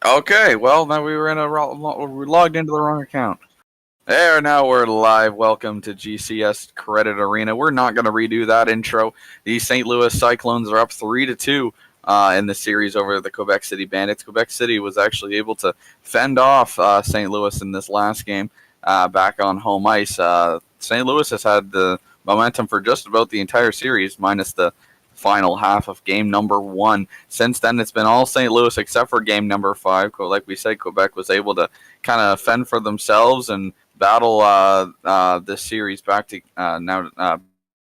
Okay, well, now we were we logged into the wrong account. There, now we're live. Welcome to GCS Credit Arena. We're not going to redo that intro. The St. Louis Cyclones are up 3-2 in the series over the Quebec City Bandits. Quebec City was actually able to fend off St. Louis in this last game back on home ice. St. Louis has had the momentum for just about the entire series, minus the final half of game number 1. Since then, it's been all St. Louis except for game number 5. Like we said, Quebec was able to kind of fend for themselves and battle this series back to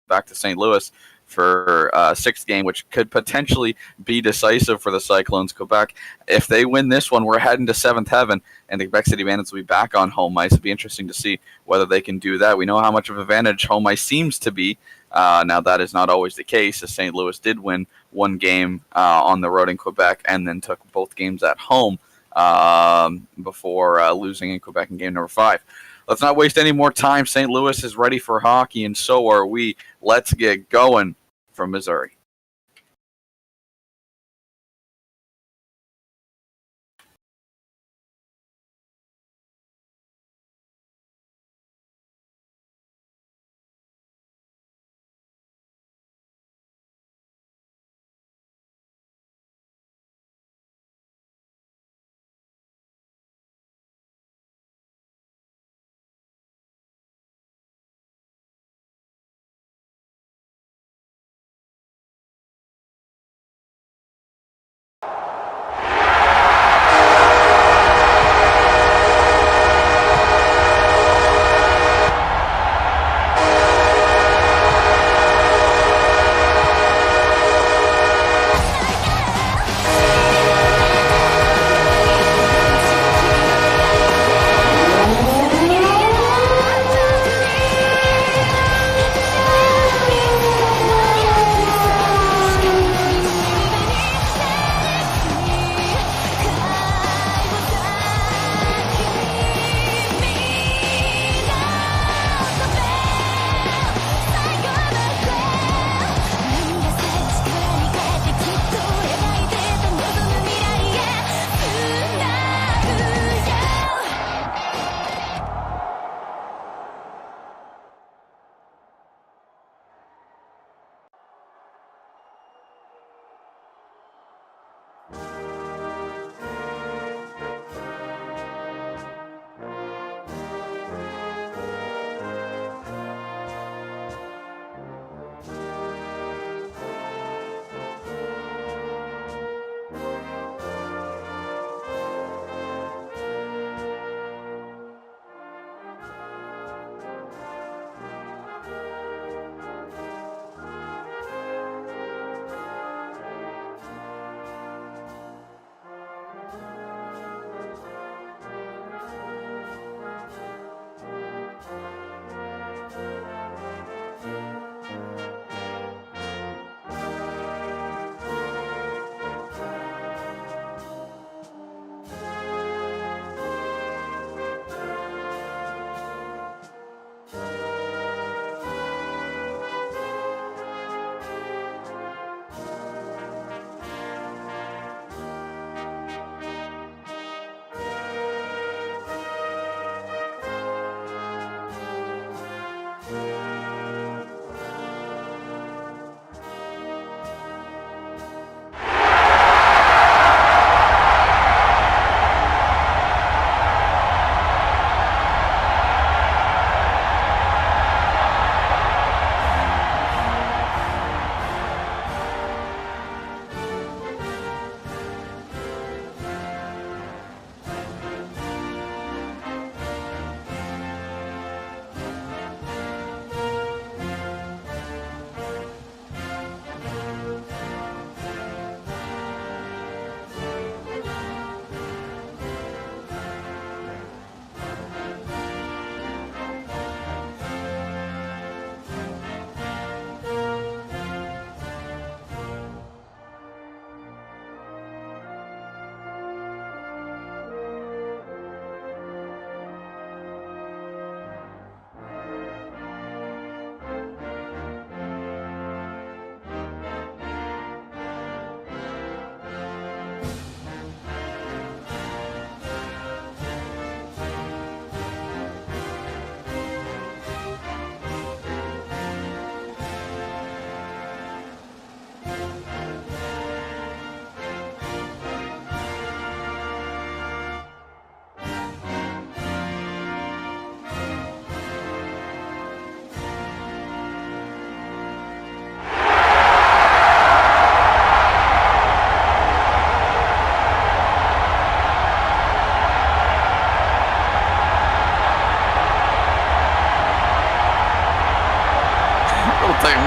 back to St. Louis for sixth game, which could potentially be decisive for the Cyclones. Quebec, if they win this one, we're heading to seventh heaven, and the Quebec City Bandits will be back on home ice. It'll be interesting to see whether they can do that. We know how much of an advantage home ice seems to be. Now, that is not always the case, as St. Louis did win one game on the road in Quebec and then took both games at home before losing in Quebec in game number 5. Let's not waste any more time. St. Louis is ready for hockey, and so are we. Let's get going from Missouri.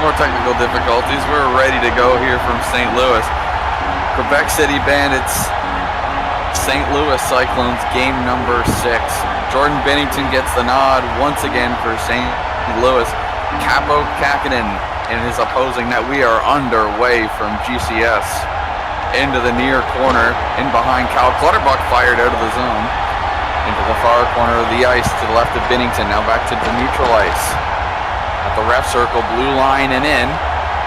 more technical difficulties. We're ready to go here from St. Louis. Quebec City Bandits, St. Louis Cyclones, game number 6. Jordan Binnington gets the nod once again for St. Louis. Capo Kakinen in his opposing net. We are underway from GCS into the near corner. In behind Cal Clutterbuck, fired out of the zone. Into the far corner of the ice to the left of Binnington. Now back to the neutral ice. At the ref circle, blue line and in.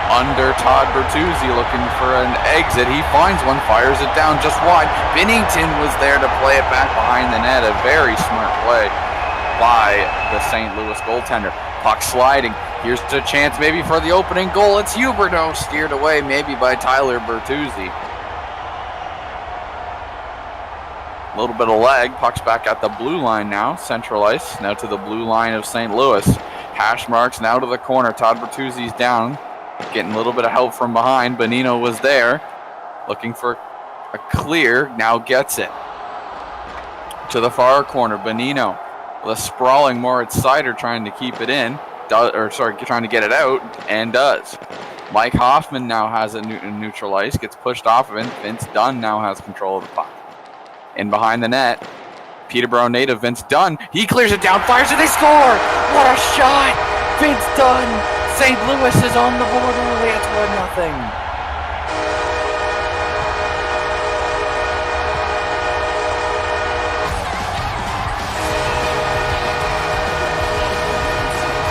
Under Todd Bertuzzi looking for an exit. He finds one, fires it down just wide. Binnington was there to play it back behind the net. A very smart play by the St. Louis goaltender. Puck sliding. Here's a chance maybe for the opening goal. It's Huberdeau, steered away maybe by Tyler Bertuzzi. A little bit of lag. Puck's back at the blue line now. Central ice. Now to the blue line of St. Louis. Hash marks now to the corner. Todd Bertuzzi's down. Getting a little bit of help from behind. Bonino was there. Looking for a clear. Now gets it. To the far corner. Bonino with a sprawling Moritz Seider trying to keep it in. Trying to get it out. And does. Mike Hoffman now has a neutral ice. Gets pushed off of it. Vince Dunn now has control of the puck. In behind the net. Peterborough native Vince Dunn. He clears it down. Fires it. They score. What a shot. Vince Dunn. St. Louis is on the board early. It's 1-0.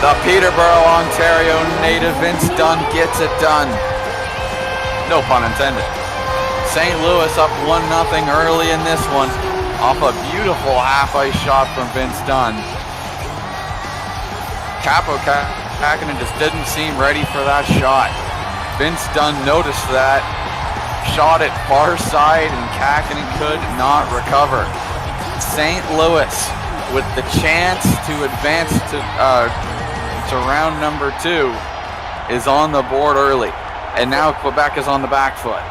The Peterborough, Ontario native Vince Dunn gets it done. No pun intended. St. Louis up 1-0 early in this one off a beautiful half-ice shot from Vince Dunn. Capo Kakinen just didn't seem ready for that shot. Vince Dunn noticed that, shot it far side, and Kakinen could not recover. St. Louis with the chance to advance to round number 2 is on the board early, and now Quebec is on the back foot.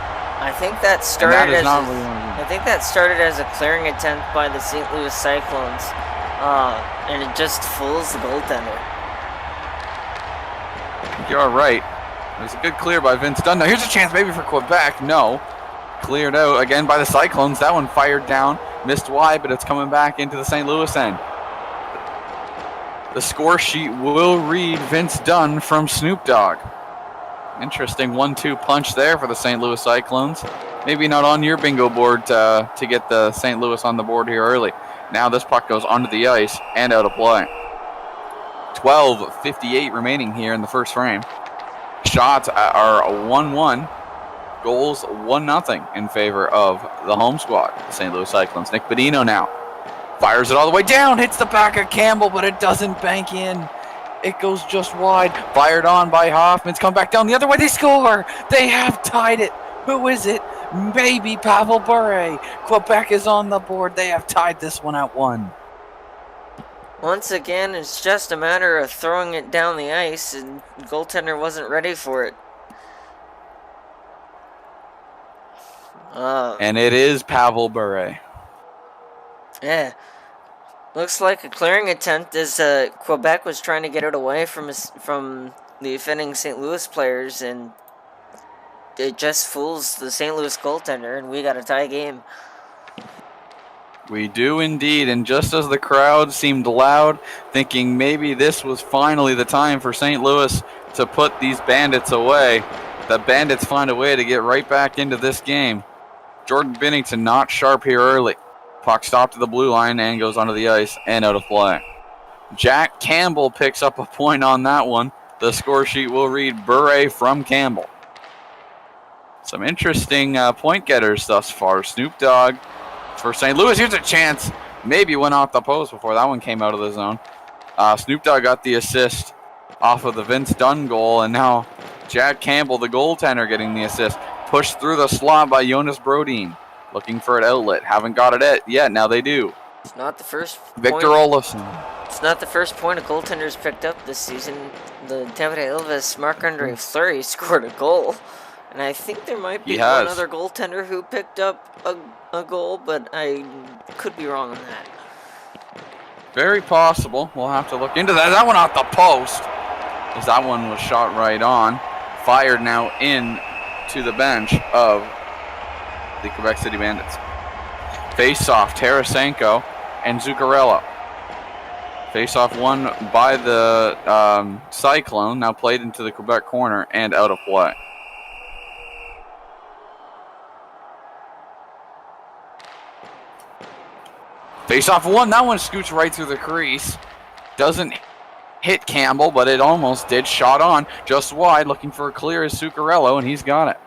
I think that started as a clearing attempt by the St. Louis Cyclones, and it just fools the goaltender. You're right. It was a good clear by Vince Dunn. Now here's a chance maybe for Quebec. No. Cleared out again by the Cyclones. That one fired down. Missed wide, but it's coming back into the St. Louis end. The score sheet will read Vince Dunn from Snoop Dogg. Interesting 1-2 punch there for the St. Louis Cyclones. Maybe not on your bingo board to get the St. Louis on the board here early. Now this puck goes onto the ice and out of play. 12:58 remaining here in the first frame. Shots are 1-1. Goals 1-0 in favor of the home squad, the St. Louis Cyclones. Nick Bonino now fires it all the way down, hits the back of Campbell, but it doesn't bank in. It goes just wide. Fired on by Hoffman. It's come back down the other way. They score. They have tied it. Who is it? Maybe Pavel Bure. Quebec is on the board. They have tied this one at 1. Once again, it's just a matter of throwing it down the ice, and the goaltender wasn't ready for it. And it is Pavel Bure. Yeah. Looks like a clearing attempt as Quebec was trying to get it away from the offending St. Louis players, and it just fools the St. Louis goaltender, and we got a tie game. We do indeed, and just as the crowd seemed loud, thinking maybe this was finally the time for St. Louis to put these Bandits away, the Bandits find a way to get right back into this game. Jordan Binnington not sharp here early. Puck stopped to the blue line and goes onto the ice and out of play. Jack Campbell picks up a point on that one. The score sheet will read Bure from Campbell. Some interesting point getters thus far. Snoop Dogg for St. Louis. Here's a chance. Maybe went off the post before that one came out of the zone. Snoop Dogg got the assist off of the Vince Dunn goal, and now Jack Campbell, the goaltender, getting the assist. Pushed through the slot by Jonas Brodin. Looking for an outlet. Haven't got it yet. Now they do. It's not the first Victor Olofsson. It's not the first point a goaltender's picked up this season. The Tampa Bay Elvis, Marc-Andre Fleury, scored a goal. And I think there might be one other goaltender who picked up a goal, but I could be wrong on that. Very possible. We'll have to look into that. That one off the post. as that one was shot right on. Fired now in to the bench of the Quebec City Bandits. Face-off, Tarasenko and Zuccarello. Face-off won by the Cyclone, now played into the Quebec corner and out of play. Face-off won, that one scoots right through the crease. Doesn't hit Campbell, but it almost did. Shot on, just wide, looking for a clear is Zuccarello, and he's got it.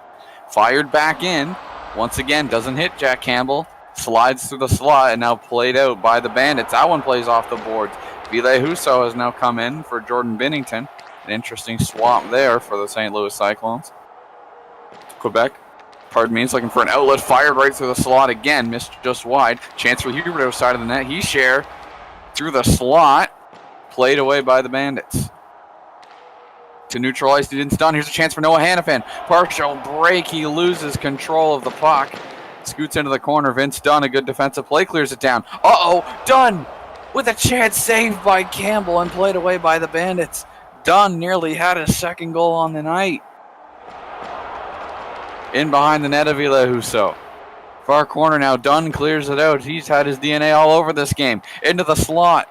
Fired back in, once again, doesn't hit Jack Campbell. Slides through the slot and now played out by the Bandits. That one plays off the boards. Ville Husso has now come in for Jordan Binnington. An interesting swap there for the St. Louis Cyclones. Quebec, is looking for an outlet. Fired right through the slot again. Missed just wide. Chance for Huberdeau side of the net. He share through the slot. Played away by the Bandits. To neutralize, he didn't stun. Here's a chance for Noah Hannafin. Partial break. He loses control of the puck. Scoots into the corner. Vince Dunn, a good defensive play, clears it down. Dunn with a chance saved by Campbell and played away by the Bandits. Dunn nearly had his second goal on the night. In behind the net of Ville Husso. Far corner now. Dunn clears it out. He's had his DNA all over this game. Into the slot.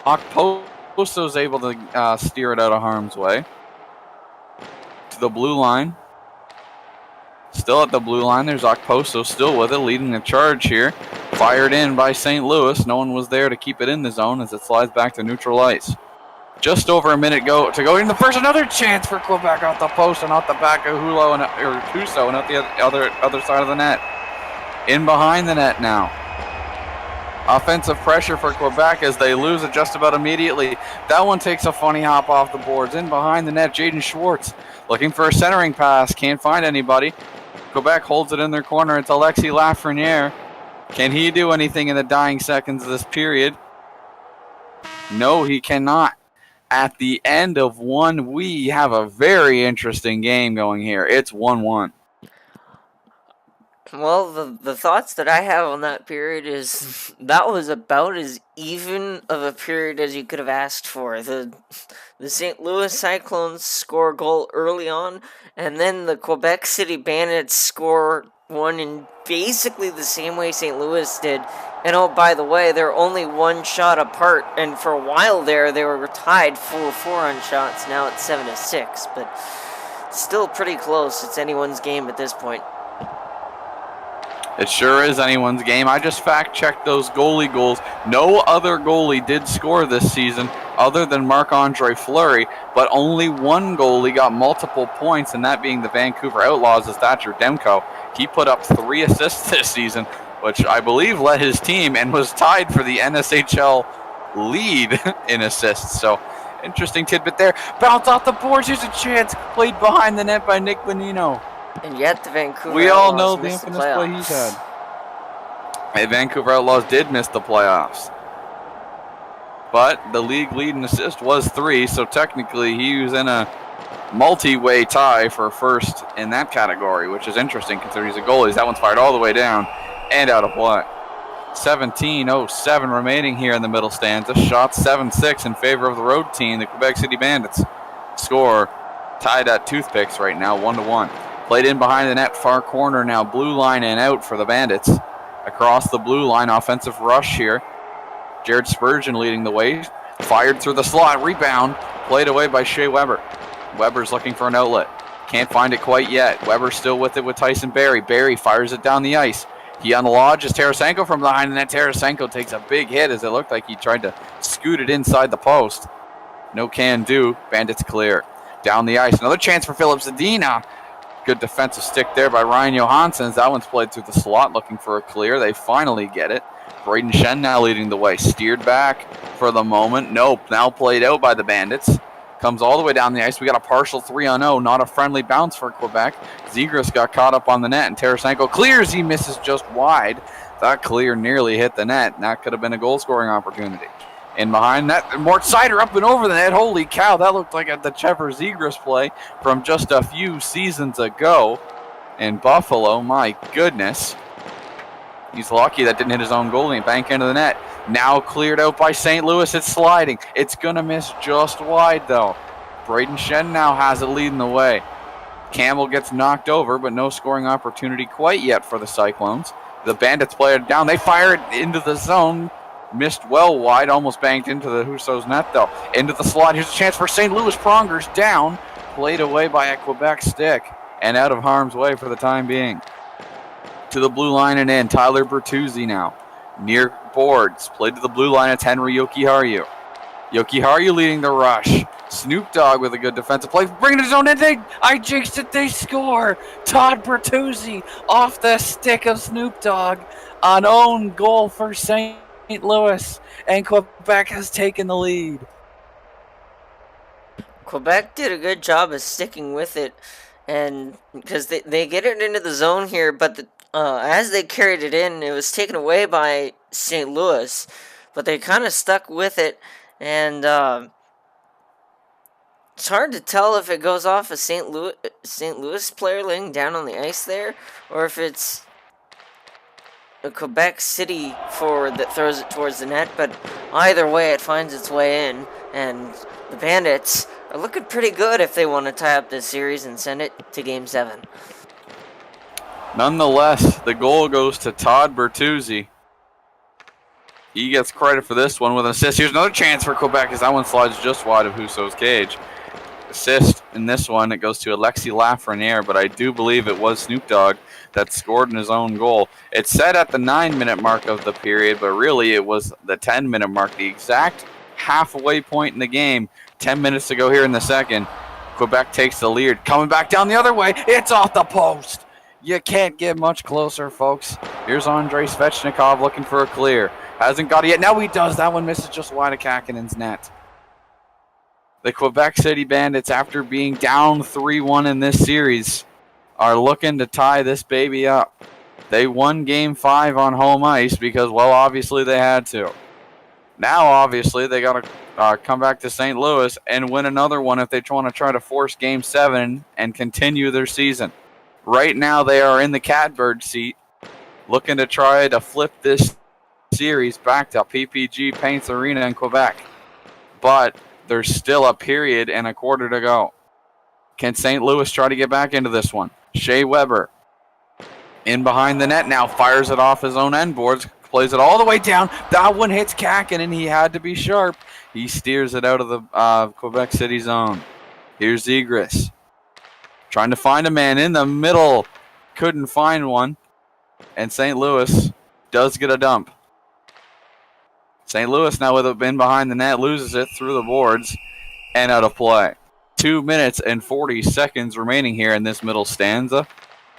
Okposo's able to steer it out of harm's way. To the blue line. Still at the blue line. There's Okposo still with it, leading the charge here. Fired in by St. Louis. No one was there to keep it in the zone as it slides back to neutral ice. Just over a minute to go in the first. Another chance for Quebec out the post and out the back of Husso and out the other side of the net. In behind the net now. Offensive pressure for Quebec as they lose it just about immediately. That one takes a funny hop off the boards. In behind the net, Jaden Schwartz looking for a centering pass. Can't find anybody. Quebec holds it in their corner. It's Alexis Lafreniere. Can he do anything in the dying seconds of this period? No, he cannot. At the end of one, we have a very interesting game going here. It's 1-1. Well, the thoughts that I have on that period is that was about as even of a period as you could have asked for. The St. Louis Cyclones score a goal early on, and then the Quebec City Bandits score one in basically the same way St. Louis did. And oh, by the way, they're only one shot apart, and for a while there, they were tied 4-4 on shots. Now it's 7-6, but still pretty close. It's anyone's game at this point. It sure is anyone's game. I just fact-checked those goalie goals. No other goalie did score this season other than Marc-Andre Fleury, but only one goalie got multiple points, and that being the Vancouver Outlaws' Thatcher Demko. He put up 3 assists this season, which I believe led his team and was tied for the NSHL lead in assists. So, interesting tidbit there. Bounce off the boards. Here's a chance. Played behind the net by Nick Bonino. And yet the Vancouver We Outlaws all know the missed infamous play he's had. The Vancouver Outlaws did miss the playoffs. But the league lead in assist was 3, so technically he was in a multi-way tie for first in that category, which is interesting considering he's a goalie. That one's fired all the way down and out of play. 17:07 remaining here in the middle stands. A shot 7-6 in favor of the road team, the Quebec City Bandits. Score tied at toothpicks right now, 1-1. Played in behind the net, far corner now, blue line and out for the Bandits. Across the blue line, offensive rush here. Jared Spurgeon leading the way. Fired through the slot, rebound, played away by Shea Weber. Weber's looking for an outlet. Can't find it quite yet. Weber still with it with Tyson Barrie. Barrie fires it down the ice. He unlodges Tarasenko from behind the net. Tarasenko takes a big hit as it looked like he tried to scoot it inside the post. No can do. Bandits clear. Down the ice. Another chance for Philip Zadina. Good defensive stick there by Ryan Johansson. That one's played through the slot looking for a clear. They finally get it. Braden Shen now leading the way. Steered back for the moment. Nope. Now played out by the Bandits. Comes all the way down the ice. We got a partial 3-0. Not a friendly bounce for Quebec. Zegras got caught up on the net, and Tarasenko clears. He misses just wide. That clear nearly hit the net. And that could have been a goal-scoring opportunity. In behind that, Mort Seider up and over the net. Holy cow, that looked like the Trevor Zegras play from just a few seasons ago in Buffalo. My goodness. He's lucky that didn't hit his own goalie and bank into the net. Now cleared out by St. Louis. It's sliding. It's going to miss just wide, though. Braden Shen now has it leading the way. Campbell gets knocked over, but no scoring opportunity quite yet for the Cyclones. The Bandits play it down. They fire it into the zone. Missed well wide, almost banged into the Husso's net, though. Into the slot. Here's a chance for St. Louis. Prongers down. Played away by a Quebec stick and out of harm's way for the time being. To the blue line and in. Tyler Bertuzzi now. Near boards. Played to the blue line. It's Henry Yokiharu. Yokiharu leading the rush. Snoop Dogg with a good defensive play. Bringing his own in. I jinxed it. They score. Todd Bertuzzi off the stick of Snoop Dogg. An own goal for St. Louis. And Quebec has taken the lead. Quebec did a good job of sticking with it. And because they get it into the zone here, but as they carried it in, it was taken away by St. Louis. But they kind of stuck with it. And it's hard to tell if it goes off a St. Louis player laying down on the ice there, or if it's a Quebec City forward that throws it towards the net. But either way, it finds its way in, and the Bandits are looking pretty good if they want to tie up this series and send it to Game 7. Nonetheless, the goal goes to Todd Bertuzzi. He gets credit for this one with an assist. Here's another chance for Quebec as that one slides just wide of Husso's cage. Assist in this one, it goes to Alexis Lafreniere, but I do believe it was Snoop Dogg that scored in his own goal. It's set at the 9-minute mark of the period, but really it was the 10-minute mark, the exact halfway point in the game. 10 minutes to go here in the second. Quebec takes the lead. Coming back down the other way, it's off the post. You can't get much closer, folks. Here's Andrei Svechnikov looking for a clear. Hasn't got it yet. Now he does. That one misses just wide of Kakinen's net. The Quebec City Bandits, after being down 3-1 in this series, are looking to tie this baby up. They won Game 5 on home ice because, well, obviously they had to. Now, obviously, they got to come back to St. Louis and win another one if they want to try to force Game 7 and continue their season. Right now, they are in the catbird seat, looking to try to flip this series back to PPG Paints Arena in Quebec. But there's still a period and a quarter to go. Can St. Louis try to get back into this one? Shea Weber in behind the net now, fires it off his own end boards, plays it all the way down. That one hits Kakin, and he had to be sharp. He steers it out of the Quebec City zone. Here's Zegras trying to find a man in the middle. Couldn't find one. And St. Louis does get a dump. St. Louis now with it in behind the net, loses it through the boards and out of play. 2 minutes and 40 seconds remaining here in this middle stanza.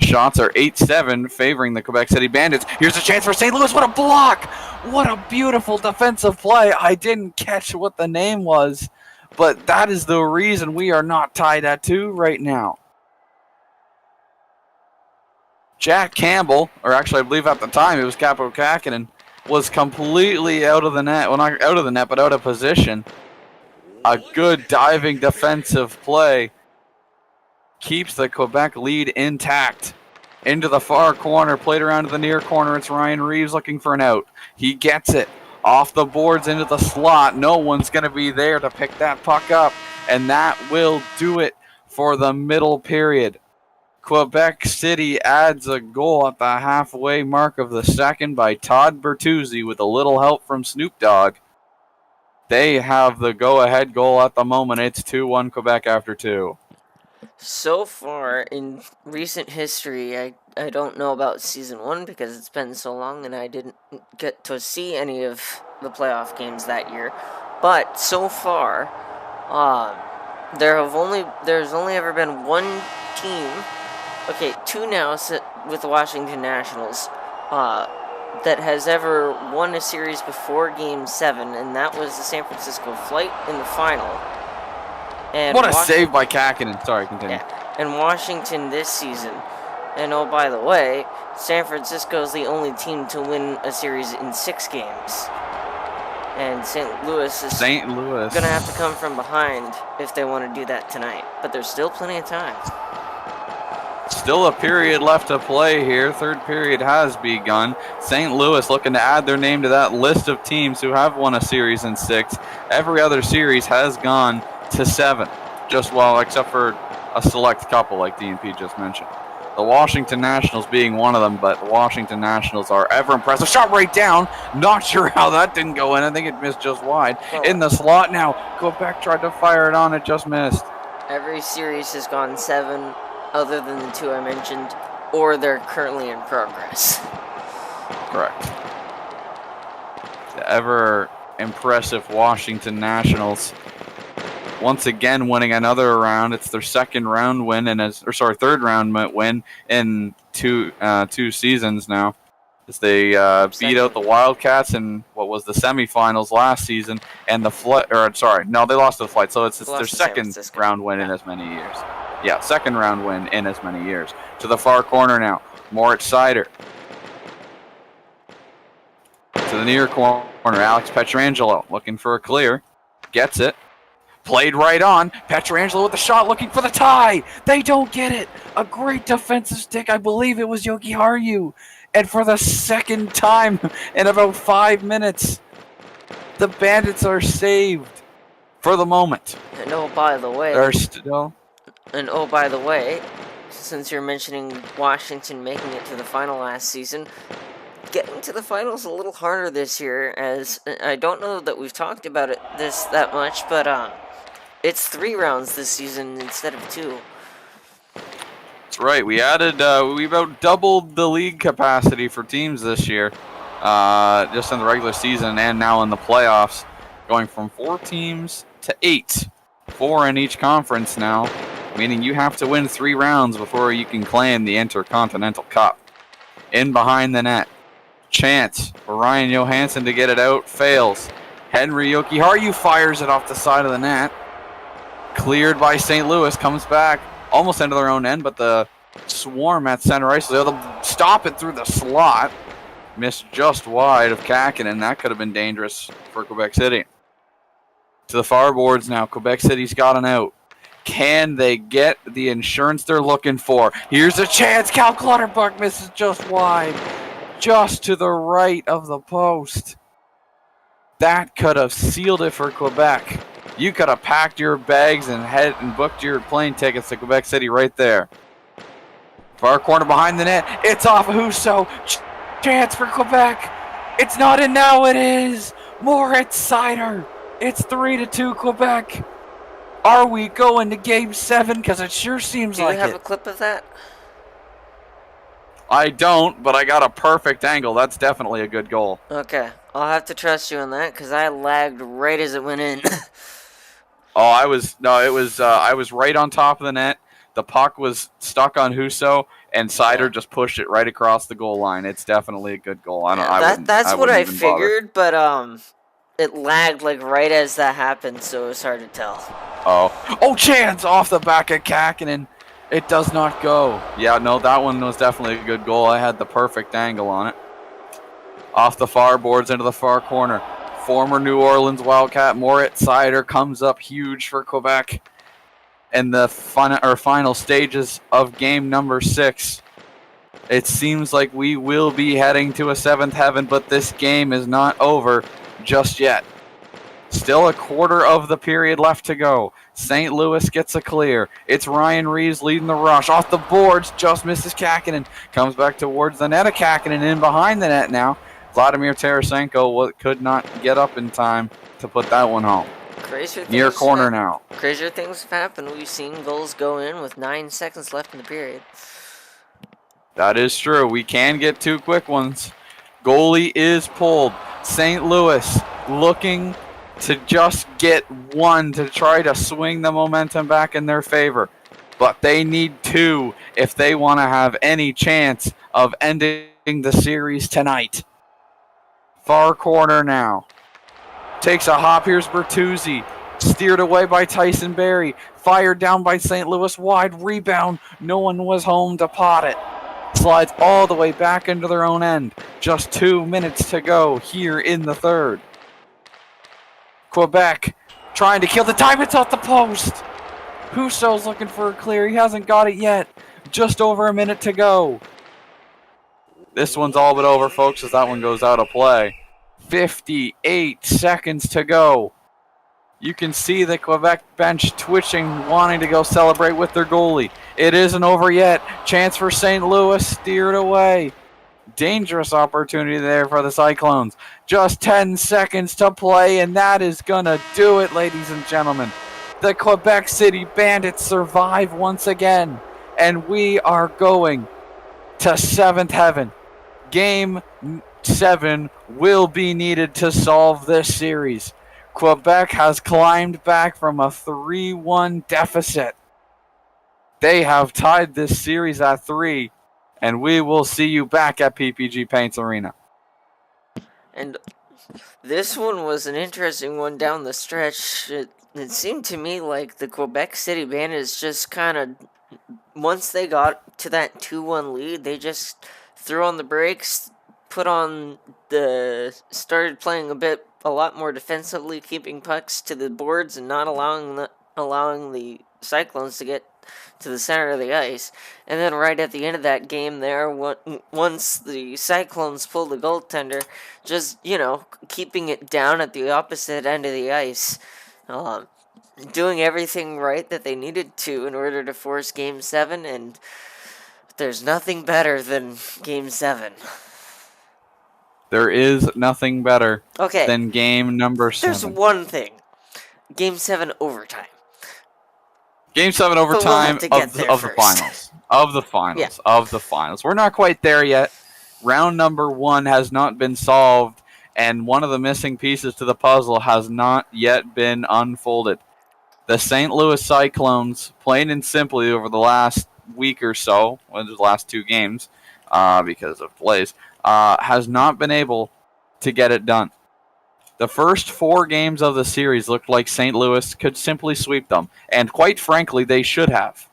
Shots are 8-7 favoring the Quebec City Bandits. Here's a chance for St. Louis. What a block! What a beautiful defensive play. I didn't catch what the name was, but that is the reason we are not tied at 2 right now. Jack Campbell, or actually I believe at the time it was Capo Kakinen, was completely out of the net. Well, not out of the net, but out of position. A good diving defensive play keeps the Quebec lead intact. Into the far corner, played around to the near corner. It's Ryan Reeves looking for an out. He gets it off the boards into the slot. No one's going to be there to pick that puck up, and that will do it for the middle period. Quebec City adds a goal at the halfway mark of the second by Todd Bertuzzi with a little help from Snoop Dogg. They have the go-ahead goal at the moment. It's 2-1 Quebec after 2. So far in recent history, I don't know about Season 1 because it's been so long and I didn't get to see any of the playoff games that year. But so far, there's only ever been one team, okay, 2 now with the Washington Nationals, that has ever won a series before Game 7, and that was the San Francisco Flight in the final. And what a save by Kakinen. Sorry, continue. Yeah, and Washington this season. And oh, by the way, San Francisco is the only team to win a series in 6 games. And St. Louis is going to have to come from behind if they want to do that tonight. But there's still plenty of time. Still a period left to play here. Third period has begun. St. Louis looking to add their name to that list of teams who have won a series in 6. Every other series has gone to 7. Just well, except for a select couple like DNP just mentioned. The Washington Nationals being one of them, but the Washington Nationals are ever impressive. Shot right down. Not sure how that didn't go in. I think it missed just wide. In the slot now. Quebec tried to fire it on. It just missed. Every series has gone 7, other than the 2 I mentioned, or they're currently in progress. Correct. The ever impressive Washington Nationals once again winning another round. It's their second round win third round win in two seasons now. As they beat out the Wildcats in what was the semifinals last season, and they lost to the Flight. So it's their second round win in as many years. Yeah, second round win in as many years. To the far corner now, Moritz Seider. To the near corner, Alex Pietrangelo looking for a clear, gets it. Played right on. Pietrangelo with the shot looking for the tie. They don't get it. A great defensive stick. I believe it was Yogi Harju. And for the second time in about 5 minutes, the Bandits are saved for the moment. And oh, by the way. They're still. And oh, by the way, since you're mentioning Washington making it to the final last season, getting to the finals a little harder this year, as I don't know that we've talked about it that much, but it's 3 rounds this season instead of 2. That's right. We added, we about doubled the league capacity for teams this year, just in the regular season and now in the playoffs, going from 4 teams to 8, 4 in each conference now, meaning you have to win 3 rounds before you can claim the Intercontinental Cup. In behind the net, chance for Ryan Johansson to get it out, fails. Henry Jokiharju fires it off the side of the net. Cleared by St. Louis, comes back almost into their own end, but the swarm at center ice was able to stop it through the slot. Missed just wide of Kakinen. That could have been dangerous for Quebec City. To the far boards now. Quebec City's got an out. Can they get the insurance they're looking for? Here's a chance. Cal Clutterbuck misses just wide. Just to the right of the post. That could have sealed it for Quebec. You could have packed your bags and booked your plane tickets to Quebec City right there. Far corner behind the net. It's off of Husso. Chance for Quebec. It's not in now. It is. Moritz Seider. It's 3-2 Quebec. Are we going to Game 7? Because it sure seems like it. Do you have a clip of that? I don't, but I got a perfect angle. That's definitely a good goal. Okay. I'll have to trust you on that because I lagged right as it went in. I was right on top of the net. The puck was stuck on Husso, and Seider just pushed it right across the goal line. It's definitely a good goal. That's what I figured, but it lagged like right as that happened, so it was hard to tell. Oh, chance off the back of Kakinen. It does not go. Yeah, no, that one was definitely a good goal. I had the perfect angle on it. Off the far boards into the far corner. Former New Orleans Wildcat Moritz Seider comes up huge for Quebec in the final stages of game number 6. It seems like we will be heading to a 7th heaven, but this game is not over just yet. Still a quarter of the period left to go. St. Louis gets a clear. It's Ryan Reeves leading the rush. Off the boards, just misses Kakinen. Comes back towards the net of Kakinen, in behind the net now. Vladimir Tarasenko could not get up in time to put that one home. Near corner now. Crazier things have happened. We've seen goals go in with 9 seconds left in the period. That is true. We can get 2 quick ones. Goalie is pulled. St. Louis looking to just get 1 to try to swing the momentum back in their favor. But they need 2 if they want to have any chance of ending the series tonight. Far corner now. Takes a hop. Here's Bertuzzi. Steered away by Tyson Barrie. Fired down by St. Louis. Wide rebound. No one was home to pot it. Slides all the way back into their own end. Just 2 minutes to go here in the third. Quebec trying to kill the time. It's off the post. Husso's looking for a clear. He hasn't got it yet. Just over a minute to go. This one's all but over, folks, as that one goes out of play. 58 seconds to go. You can see the Quebec bench twitching, wanting to go celebrate with their goalie. It isn't over yet. Chance for St. Louis, steered away. Dangerous opportunity there for the Cyclones. Just 10 seconds to play, and that is going to do it, ladies and gentlemen. The Quebec City Bandits survive once again, and we are going to 7th heaven. Game 7 will be needed to solve this series. Quebec has climbed back from a 3-1 deficit. They have tied this series at 3, and we will see you back at PPG Paints Arena. And this one was an interesting one down the stretch. It seemed to me like the Quebec City Bandits just kind of, once they got to that 2-1 lead, they just threw on the brakes, started playing a lot more defensively, keeping pucks to the boards and not allowing the Cyclones to get to the center of the ice. And then right at the end of that game there, once the Cyclones pulled the goaltender, just, keeping it down at the opposite end of the ice, doing everything right that they needed to in order to force Game 7, and there's nothing better than Game 7. There is nothing better than game number 7. There's one thing. Game 7 overtime. Game 7 overtime of the finals. Of the finals. Yeah. Of the finals. We're not quite there yet. Round number 1 has not been solved, and one of the missing pieces to the puzzle has not yet been unfolded. The St. Louis Cyclones, plain and simply over the last week or so, the last 2 games, because of delays, has not been able to get it done. The first 4 games of the series looked like St. Louis could simply sweep them, and quite frankly, they should have.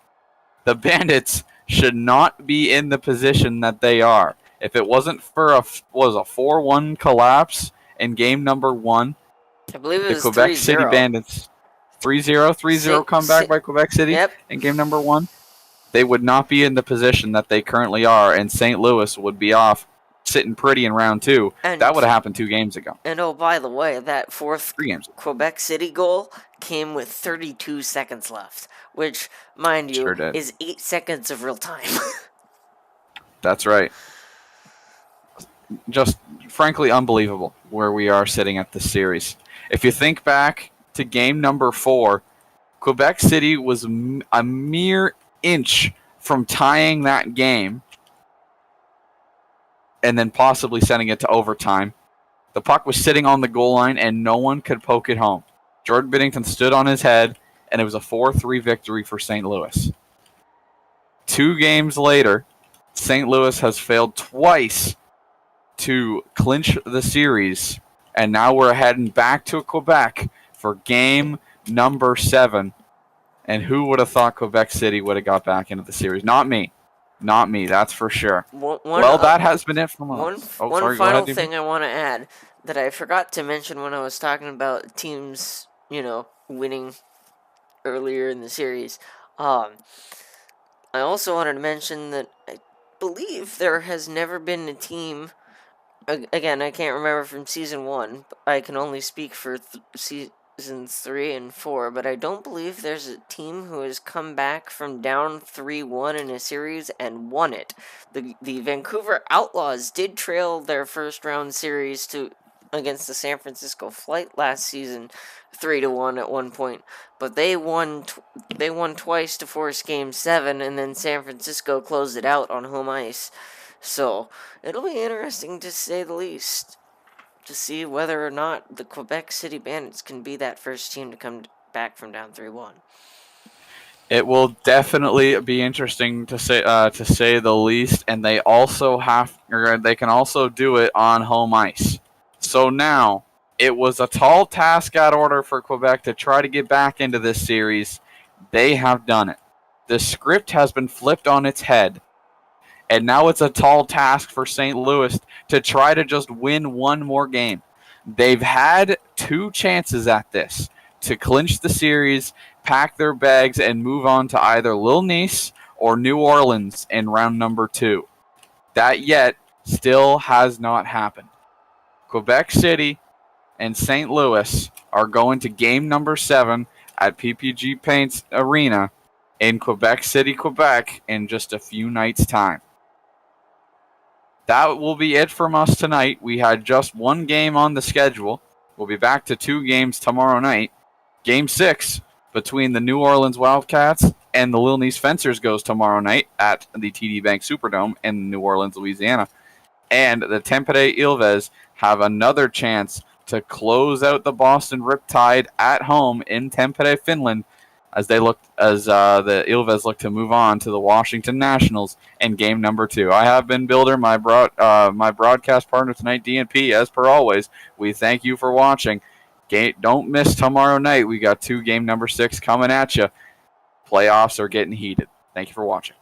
The Bandits should not be in the position that they are. If it wasn't for a 4-1 collapse in game number 1, I believe it was the Quebec 3-0. City Bandits 3-0 comeback by Quebec City in game number 1, they would not be in the position that they currently are, and St. Louis would be off sitting pretty in round 2. And that would have happened 2 games ago. And oh, by the way, that fourth Quebec City goal came with 32 seconds left, which, mind you, is 8 seconds of real time. That's right. Just frankly unbelievable where we are sitting at this series. If you think back to game number 4, Quebec City was a mere inch from tying that game and then possibly sending it to overtime. The puck was sitting on the goal line, and no one could poke it home. Jordan Binnington stood on his head, and it was a 4-3 victory for St. Louis. 2 games later, St. Louis has failed twice to clinch the series, and now we're heading back to Quebec for game number 7. And who would have thought Quebec City would have got back into the series? Not me. Not me, that's for sure. That has been it from us. One final thing I want to add that I forgot to mention when I was talking about teams, winning earlier in the series. I also wanted to mention that I believe there has never been a team, again, I can't remember from Season 1, but I can only speak for Seasons 3 and 4, but I don't believe there's a team who has come back from down 3-1 in a series and won it. The Vancouver Outlaws did trail their first round series against the San Francisco Flight last season 3-1 at one point, but they won twice to force Game 7, and then San Francisco closed it out on home ice. So it'll be interesting to say the least, to see whether or not the Quebec City Bandits can be that first team to come back from down 3-1. It will definitely be interesting to say the least, and they can also do it on home ice. So now it was a tall task at order for Quebec to try to get back into this series. They have done it. The script has been flipped on its head. And now it's a tall task for St. Louis to try to just win one more game. They've had 2 chances at this to clinch the series, pack their bags, and move on to either Lille Nice or New Orleans in round number 2. That yet still has not happened. Quebec City and St. Louis are going to game number 7 at PPG Paints Arena in Quebec City, Quebec, in just a few nights' time. That will be it from us tonight. We had just one game on the schedule. We'll be back to 2 games tomorrow night. Game 6 between the New Orleans Wildcats and the Little Nice Fencers goes tomorrow night at the TD Bank Superdome in New Orleans, Louisiana. And the Tampere Ilves have another chance to close out the Boston Riptide at home in Tampere, Finland, as the Ilves look to move on to the Washington Nationals in game number 2. I have been Builder, my broadcast partner tonight, DNP. As per always, we thank you for watching. Don't miss tomorrow night. We got game number 6 coming at you. Playoffs are getting heated. Thank you for watching.